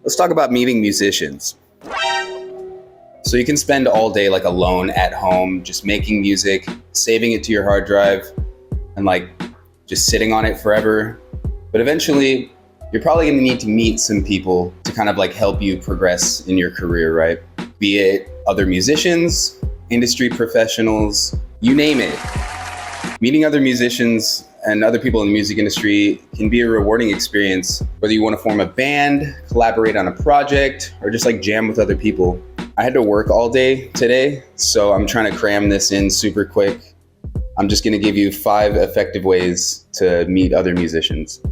Let's talk about meeting musicians. So you can spend all day like alone at home, just making music, saving it to your hard drive, and like just sitting on it forever. But eventually, you're probably gonna need to meet some people to kind of like help you progress in your career, right? Be it other musicians, industry professionals, you name it. Meeting other musicians and other people in the music industry can be a rewarding experience, whether you want to form a band, collaborate on a project, or just like jam with other people. I had to work all day today, so I'm trying to cram this in super quick. I'm just gonna give you 5 effective ways to meet other musicians.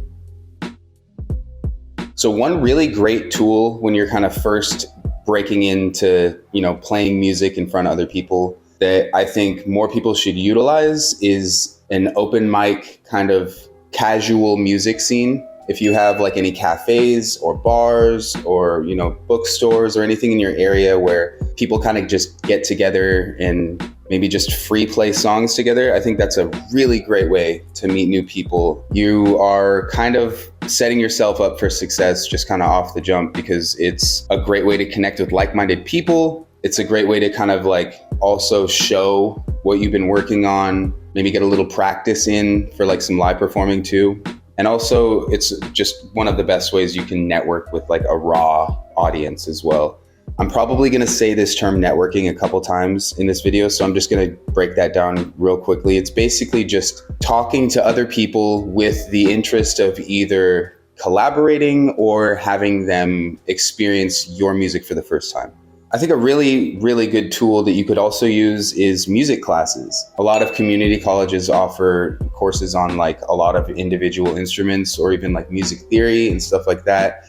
So one really great tool when you're kind of first breaking into, playing music in front of other people that I think more people should utilize is an open mic kind of casual music scene. If you have like any cafes or bars or, bookstores or anything in your area where people kind of just get together and maybe just free play songs together, I think that's a really great way to meet new people. You are kind of setting yourself up for success just kind of off the jump because it's a great way to connect with like-minded people. It's a great way to kind of like also show what you've been working on, maybe get a little practice in for like some live performing too. And also it's just one of the best ways you can network with like a raw audience as well. I'm probably gonna say this term networking a couple times in this video, so I'm just gonna break that down real quickly. It's basically just talking to other people with the interest of either collaborating or having them experience your music for the first time. I think a really, really good tool that you could also use is music classes. A lot of community colleges offer courses on like a lot of individual instruments or even like music theory and stuff like that.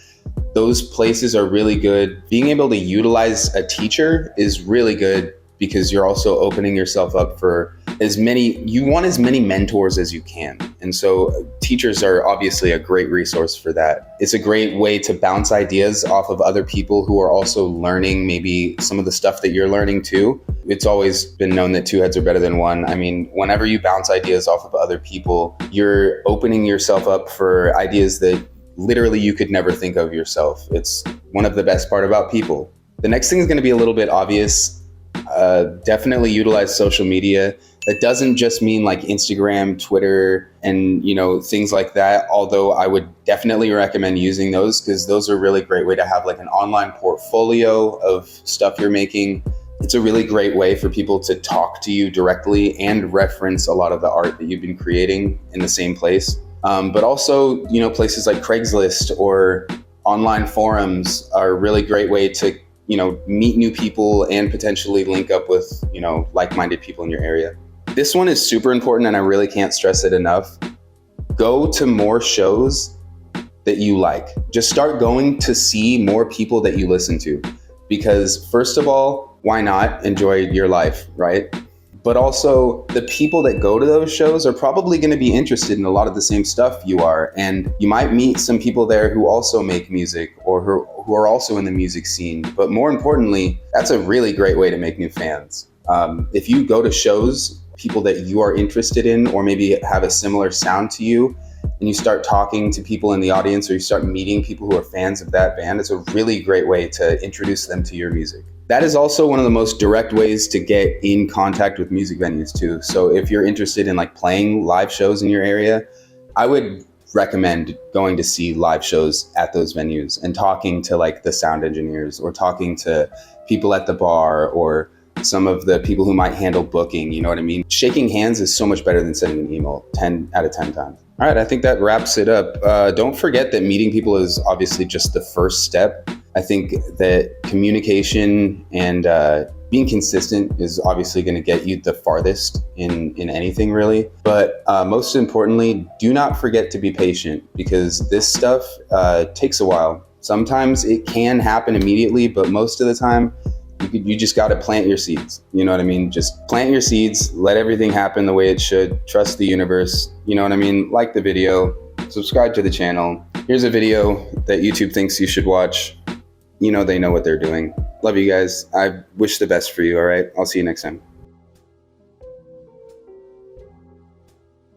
Those places are really good. Being able to utilize a teacher is really good because you're also opening yourself up for you want as many mentors as you can. And so teachers are obviously a great resource for that. It's a great way to bounce ideas off of other people who are also learning maybe some of the stuff that you're learning too. It's always been known that 2 heads are better than 1. I mean, whenever you bounce ideas off of other people, you're opening yourself up for ideas that literally you could never think of yourself. It's one of the best part about people. The next thing is going to be a little bit obvious. Definitely utilize social media. That doesn't just mean like Instagram, Twitter, and things like that. Although I would definitely recommend using those because those are a really great way to have like an online portfolio of stuff you're making. It's a really great way for people to talk to you directly and reference a lot of the art that you've been creating in the same place. But also, places like Craigslist or online forums are a really great way to, meet new people and potentially link up with, like-minded people in your area. This one is super important and I really can't stress it enough. Go to more shows that you like. Just start going to see more people that you listen to. Because first of all, why not enjoy your life, right? But also the people that go to those shows are probably going to be interested in a lot of the same stuff you are. And you might meet some people there who also make music or who are also in the music scene. But more importantly, that's a really great way to make new fans. If you go to shows, people that you are interested in or maybe have a similar sound to you, and you start talking to people in the audience or you start meeting people who are fans of that band, it's a really great way to introduce them to your music. That is also one of the most direct ways to get in contact with music venues too. So if you're interested in like playing live shows in your area, I would recommend going to see live shows at those venues and talking to like the sound engineers or talking to people at the bar or some of the people who might handle booking, you know what I mean? Shaking hands is so much better than sending an email 10 out of 10 times. All right, I think that wraps it up. Don't forget that meeting people is obviously just the first step. I think that communication and being consistent is obviously going to get you the farthest in anything really. But most importantly, do not forget to be patient because this stuff takes a while. Sometimes it can happen immediately, but most of the time, you just got to plant your seeds. You know what I mean? Just plant your seeds, let everything happen the way it should, trust the universe. You know what I mean? Like the video, subscribe to the channel. Here's a video that YouTube thinks you should watch. They know what they're doing. Love you guys. I wish the best for you, all right? I'll see you next time.